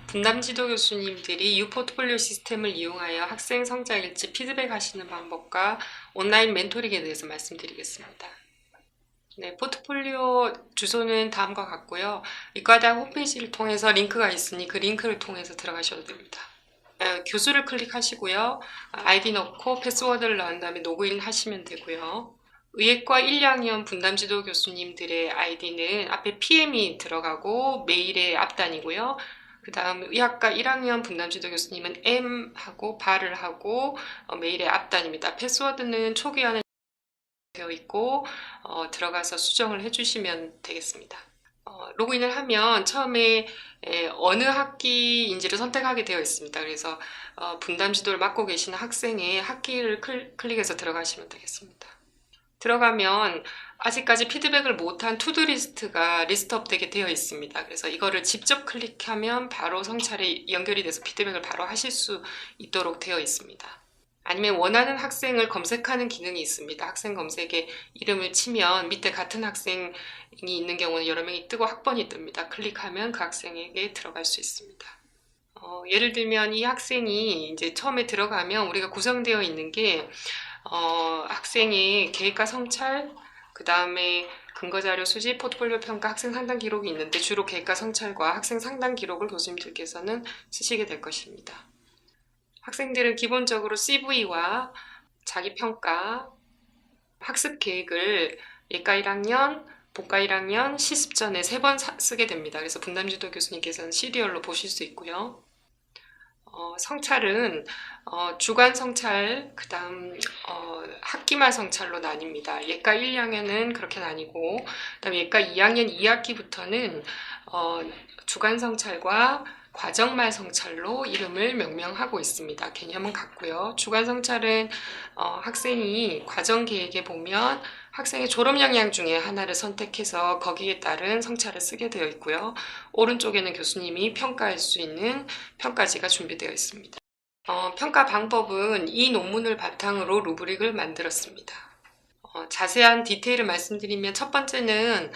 분담지도 교수님들이 유포트폴리오 시스템을 이용하여 학생 성장 일지 피드백하시는 방법과 온라인 멘토링에 대해서 말씀드리겠습니다. 네, 포트폴리오 주소는 다음과 같고요. 의과대학 홈페이지를 통해서 링크가 있으니 그 링크를 통해서 들어가셔도 됩니다. 교수를 클릭하시고요. 아이디 넣고 패스워드를 넣은 다음에 로그인 하시면 되고요. 의예과 1, 2학년 분담지도 교수님들의 아이디는 앞에 PM이 들어가고 메일의 앞단이고요. 그 다음 의학과 1학년 분담지도 교수님은 M하고 발을 하고 메일의 앞단입니다. 패스워드는 초기화는 되어 있고 들어가서 수정을 해주시면 되겠습니다. 로그인을 하면 처음에 어느 학기인지를 선택하게 되어 있습니다. 그래서 분담 지도를 맡고 계시는 학생의 학기를 클릭해서 들어가시면 되겠습니다. 들어가면 아직까지 피드백을 못한 투두 리스트가 리스트업 되게 되어 있습니다. 그래서 이거를 직접 클릭하면 바로 성찰에 연결이 돼서 피드백을 바로 하실 수 있도록 되어 있습니다. 아니면 원하는 학생을 검색하는 기능이 있습니다. 학생 검색에 이름을 치면 밑에 같은 학생이 있는 경우는 여러 명이 뜨고 학번이 뜹니다. 클릭하면 그 학생에게 들어갈 수 있습니다. 예를 들면 이 학생이 이제 처음에 들어가면 우리가 구성되어 있는 게 학생의 계획과 성찰, 그 다음에 근거자료 수집, 포트폴리오 평가, 학생 상담 기록이 있는데 주로 계획과 성찰과 학생 상담 기록을 교수님들께서는 쓰시게 될 것입니다. 학생들은 기본적으로 CV와 자기평가, 학습 계획을 예과 1학년, 본과 1학년, 시습 전에 3번 쓰게 됩니다. 그래서 분담지도 교수님께서는 시리얼로 보실 수 있고요. 성찰은 주간 성찰, 그 다음 학기말 성찰로 나뉩니다. 예과 1, 2학년은 그렇게 나뉘고, 그 다음 예과 2학년 2학기부터는 주간 성찰과 과정말 성찰로 이름을 명명하고 있습니다. 개념은 같고요. 주간 성찰은 학생이 과정 계획에 보면 학생의 졸업 역량 중에 하나를 선택해서 거기에 따른 성찰을 쓰게 되어 있고요. 오른쪽에는 교수님이 평가할 수 있는 평가지가 준비되어 있습니다. 평가 방법은 이 논문을 바탕으로 루브릭을 만들었습니다. 자세한 디테일을 말씀드리면 첫 번째는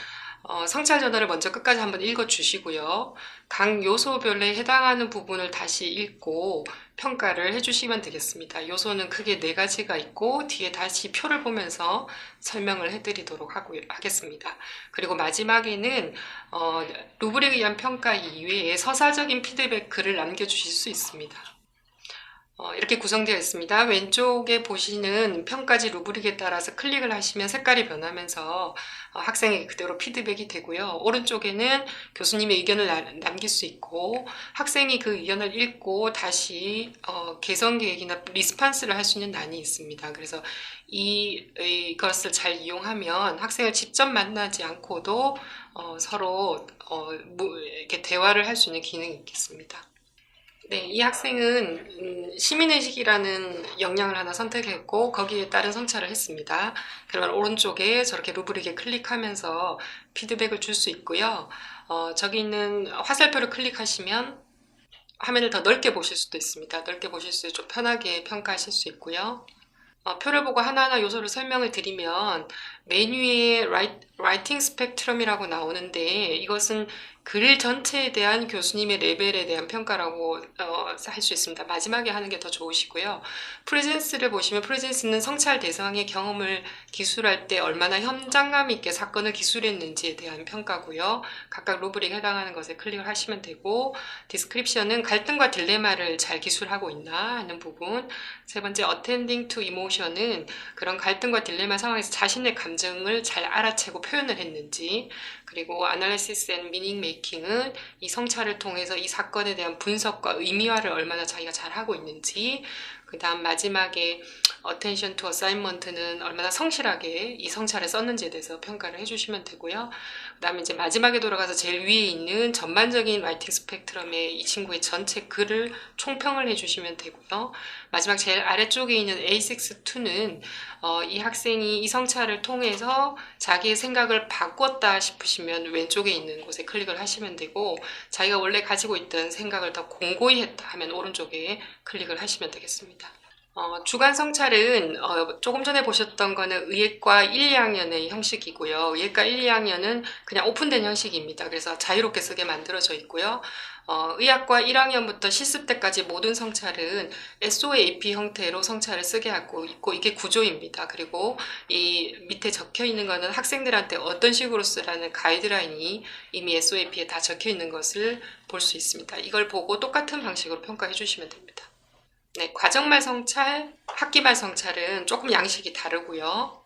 성찰 저널을 먼저 끝까지 한번 읽어주시고요. 각 요소별에 해당하는 부분을 다시 읽고 평가를 해주시면 되겠습니다. 요소는 크게 4가지가 있고 뒤에 다시 표를 보면서 설명을 해드리도록 하겠습니다. 그리고 마지막에는 루브릭에 의한 평가 이외에 서사적인 피드백글을 남겨주실 수 있습니다. 이렇게 구성되어 있습니다. 왼쪽에 보시는 평가지 루브릭에 따라서 클릭을 하시면 색깔이 변하면서 학생에게 그대로 피드백이 되고요. 오른쪽에는 교수님의 의견을 남길 수 있고 학생이 그 의견을 읽고 다시 개선 계획이나 리스판스를 할 수 있는 난이 있습니다. 그래서 이것을 잘 이용하면 학생을 직접 만나지 않고도 서로 이렇게 대화를 할 수 있는 기능이 있겠습니다. 네, 이 학생은 시민의식이라는 역량을 하나 선택했고 거기에 따른 성찰을 했습니다. 그러면 오른쪽에 저렇게 루브릭에 클릭하면서 피드백을 줄 수 있고요. 저기 있는 화살표를 클릭하시면 화면을 더 넓게 보실 수도 있습니다. 넓게 보실 수 있고 좀 편하게 평가하실 수 있고요. 표를 보고 하나하나 요소를 설명을 드리면 메뉴에 라이팅 스펙트럼이라고 나오는데 이것은 글 전체에 대한 교수님의 레벨에 대한 평가라고 할 수 있습니다. 마지막에 하는 게 더 좋으시고요. 프레젠스를 보시면 프레젠스는 성찰 대상의 경험을 기술할 때 얼마나 현장감 있게 사건을 기술했는지에 대한 평가고요. 각각 루브릭에 해당하는 것에 클릭을 하시면 되고 디스크립션은 갈등과 딜레마를 잘 기술하고 있나 하는 부분. 세 번째 attending to emotion은 그런 갈등과 딜레마 상황에서 자신의 감정을 잘 알아채고 표현을 했는지. 그리고 analysis and meaning making은 이 성찰을 통해서 이 사건에 대한 분석과 의미화를 얼마나 자기가 잘하고 있는지. 그 다음 마지막에 attention to assignment는 얼마나 성실하게 이 성찰을 썼는지에 대해서 평가를 해주시면 되고요. 그 다음에 이제 마지막에 돌아가서 제일 위에 있는 전반적인 라이팅 스펙트럼의 이 친구의 전체 글을 총평을 해주시면 되고요. 마지막 제일 아래쪽에 있는 A62는 이 학생이 이 성찰을 통해서 자기의 생각을 바꿨다 싶으시면 왼쪽에 있는 곳에 클릭을 하시면 되고 자기가 원래 가지고 있던 생각을 더 공고히 했다 하면 오른쪽에 클릭을 하시면 되겠습니다. 주간 성찰은 조금 전에 보셨던 거는 의예과 1, 2학년의 형식이고요. 의예과 1, 2학년은 그냥 오픈된 형식입니다. 그래서 자유롭게 쓰게 만들어져 있고요. 의학과 1학년부터 실습 때까지 모든 성찰은 SOAP 형태로 성찰을 쓰게 하고 있고 이게 구조입니다. 그리고 이 밑에 적혀 있는 거는 학생들한테 어떤 식으로 쓰라는 가이드라인이 이미 SOAP에 다 적혀 있는 것을 볼 수 있습니다. 이걸 보고 똑같은 방식으로 평가해 주시면 됩니다. 네, 과정말 성찰, 학기말 성찰은 조금 양식이 다르고요.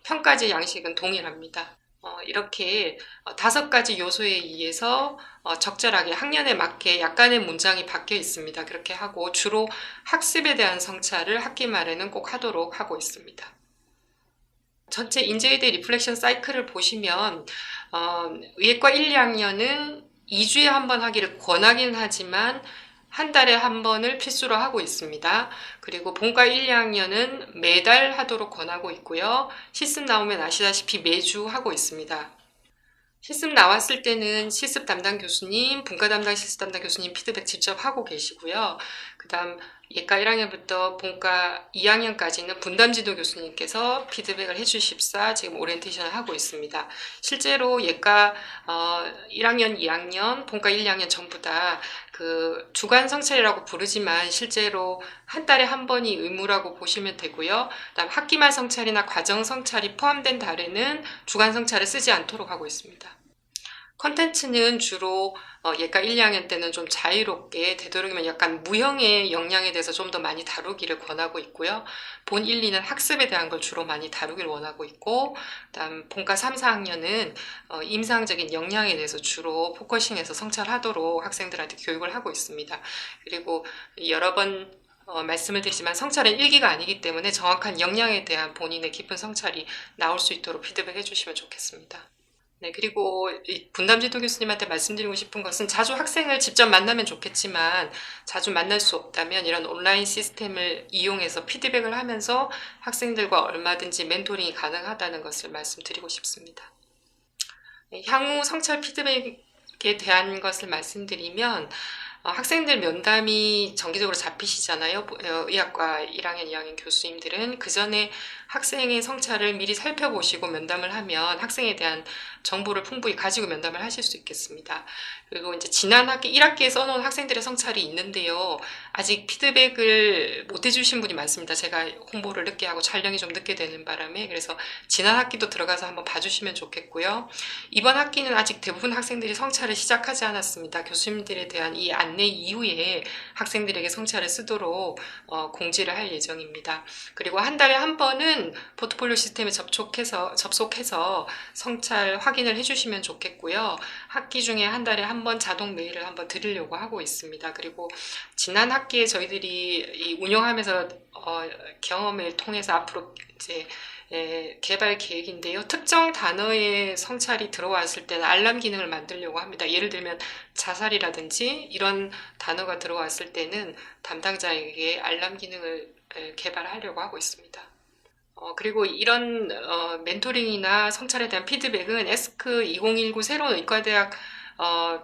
평가제 양식은 동일합니다. 이렇게 5가지 요소에 의해서 적절하게 학년에 맞게 약간의 문장이 바뀌어 있습니다. 그렇게 하고 주로 학습에 대한 성찰을 학기말에는 꼭 하도록 하고 있습니다. 전체 인제이드 리플렉션 사이클을 보시면 의예과 1, 2학년은 2주에 한 번 하기를 권하긴 하지만 한 달에 한 번을 필수로 하고 있습니다. 그리고 본과 1, 2학년은 매달 하도록 권하고 있고요. 실습 나오면 아시다시피 매주 하고 있습니다. 실습 나왔을 때는 실습 담당 교수님, 분과 담당 실습 담당 교수님 피드백 직접 하고 계시고요. 그 다음 예과 1학년부터 본과 2학년까지는 분담지도 교수님께서 피드백을 해주십사 지금 오리엔테이션을 하고 있습니다. 실제로 예과 1학년, 2학년, 본과 1, 2학년 전부 다 그 주간 성찰이라고 부르지만 실제로 한 달에 한 번이 의무라고 보시면 되고요. 그다음 학기말 성찰이나 과정 성찰이 포함된 달에는 주간 성찰을 쓰지 않도록 하고 있습니다. 컨텐츠는 주로 예과 1, 2학년 때는 좀 자유롭게 되도록이면 약간 무형의 역량에 대해서 좀 더 많이 다루기를 권하고 있고요. 본 1, 2는 학습에 대한 걸 주로 많이 다루기를 원하고 있고 그다음 본과 3, 4학년은 임상적인 역량에 대해서 주로 포커싱해서 성찰하도록 학생들한테 교육을 하고 있습니다. 그리고 여러 번 말씀을 드리지만 성찰은 일기가 아니기 때문에 정확한 역량에 대한 본인의 깊은 성찰이 나올 수 있도록 피드백 해주시면 좋겠습니다. 네, 그리고 분담지도 교수님한테 말씀드리고 싶은 것은 자주 학생을 직접 만나면 좋겠지만 자주 만날 수 없다면 이런 온라인 시스템을 이용해서 피드백을 하면서 학생들과 얼마든지 멘토링이 가능하다는 것을 말씀드리고 싶습니다. 네, 향후 성찰 피드백에 대한 것을 말씀드리면 학생들 면담이 정기적으로 잡히시잖아요. 의학과 1학년, 2학년 교수님들은 그 전에 학생의 성찰을 미리 살펴보시고 면담을 하면 학생에 대한 정보를 풍부히 가지고 면담을 하실 수 있겠습니다. 그리고 이제 지난 학기 1학기에 써놓은 학생들의 성찰이 있는데요. 아직 피드백을 못 해주신 분이 많습니다. 제가 홍보를 늦게 하고 촬영이 좀 늦게 되는 바람에 그래서 지난 학기도 들어가서 한번 봐주시면 좋겠고요. 이번 학기는 아직 대부분 학생들이 성찰을 시작하지 않았습니다. 교수님들에 대한 이 안내 이후에 학생들에게 성찰을 쓰도록 공지를 할 예정입니다. 그리고 한 달에 한 번은 포트폴리오 시스템에 접속해서 성찰 확인을 해주시면 좋겠고요. 학기 중에 한 달에 한 번 자동 메일을 한번 드리려고 하고 있습니다. 그리고 지난 학기에 저희들이 운영하면서 경험을 통해서 앞으로 이제 개발 계획인데요. 특정 단어의 성찰이 들어왔을 때는 알람 기능을 만들려고 합니다. 예를 들면 자살이라든지 이런 단어가 들어왔을 때는 담당자에게 알람 기능을 개발하려고 하고 있습니다. 그리고 이런 멘토링이나 성찰에 대한 피드백은 에스크 2019 새로운 의과대학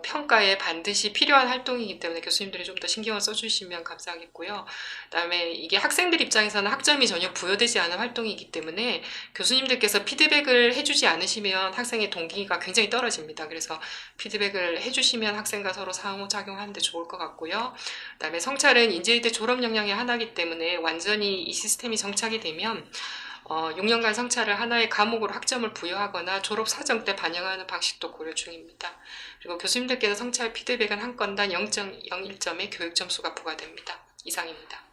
평가에 반드시 필요한 활동이기 때문에 교수님들이 좀 더 신경을 써주시면 감사하겠고요. 그다음에 이게 학생들 입장에서는 학점이 전혀 부여되지 않은 활동이기 때문에 교수님들께서 피드백을 해주지 않으시면 학생의 동기가 굉장히 떨어집니다. 그래서 피드백을 해주시면 학생과 서로 상호작용하는 데 좋을 것 같고요. 그다음에 성찰은 인제이대 졸업 역량의 하나이기 때문에 완전히 이 시스템이 정착이 되면 6년간 성찰을 하나의 과목으로 학점을 부여하거나 졸업 사정 때 반영하는 방식도 고려 중입니다. 그리고 교수님들께서 성찰 피드백은 한 건당 0.01점의 교육 점수가 부과됩니다. 이상입니다.